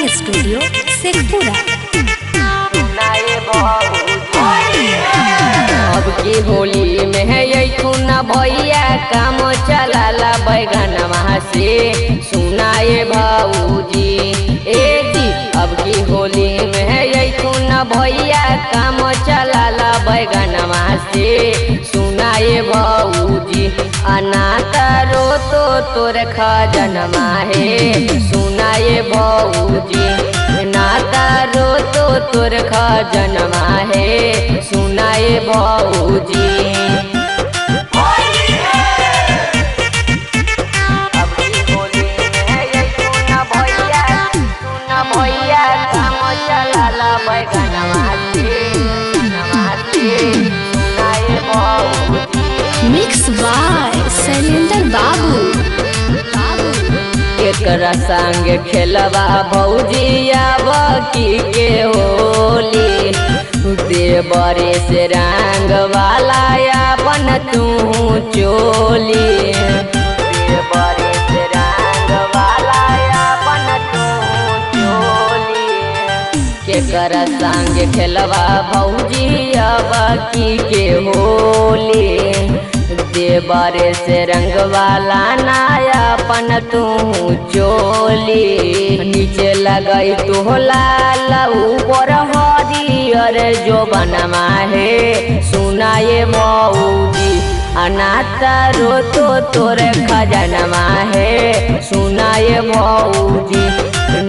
Recording studio Sheikhpura. अब की होली में है न भैया काम चलाला बैगनवा से सुनाए भाऊजी ए जी। अब की होली में है न भैया काम चलाला बैगनवा से सुनाए भाऊजी। अनाता रो तो तोर खजनमा है सुनाए भाऊजी। नाता रो तो तोर खजनमा है सुनाए भाऊजी। मिक्स बाय शैलेंद्र बाबू। एकरा संग खेलवा भौजिया बकी के होली देवरे से रंग वाला अपन तू चोली। देवरे से रंग वाला अपन तू चोली। केकरा संग खेलवा भौजिया बकी के होली देवरे से रंग वाला नायापन तू चोली। नीचे लगई तो लाल ऊपर हरियर जो बनमा है सुनाए मऊजी। अनाता रो तो तोर खजनमा है सुनाए मऊजी।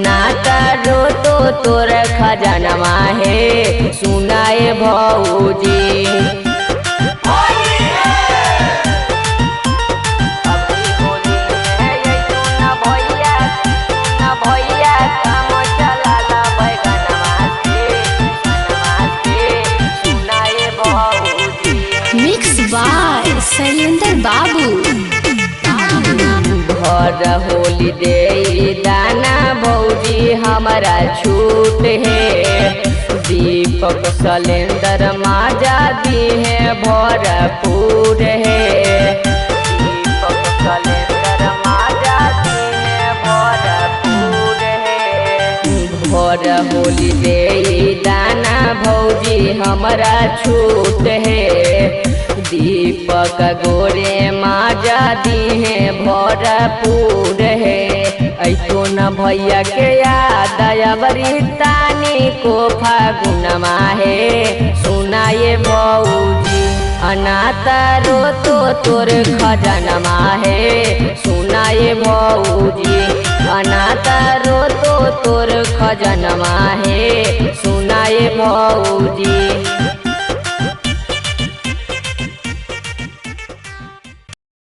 नाता रो तो तोर खजनमा है सुनाए भौजी। मिक्स बाय शैलेंद्र बाबू। घर होली दे दाना भौजी हमारा छूट है। दीपक शैलेंद्र माजा दी है भरपूर है। दीपक शैलेंद्र माजा दी है भरपूर है। घर होली दे दाना भौजी हमारा छूट है। दीपक गोरे माजा दी है भरपूर है। ऐतो न भैया के याद अबरी तानी को फागुनमा है सुनाए भौजी। अनाता रो तो तोर खजनमा है सुनाए भौजी। अनाता रो तो तोर खजनमा है सुनाए भौजी।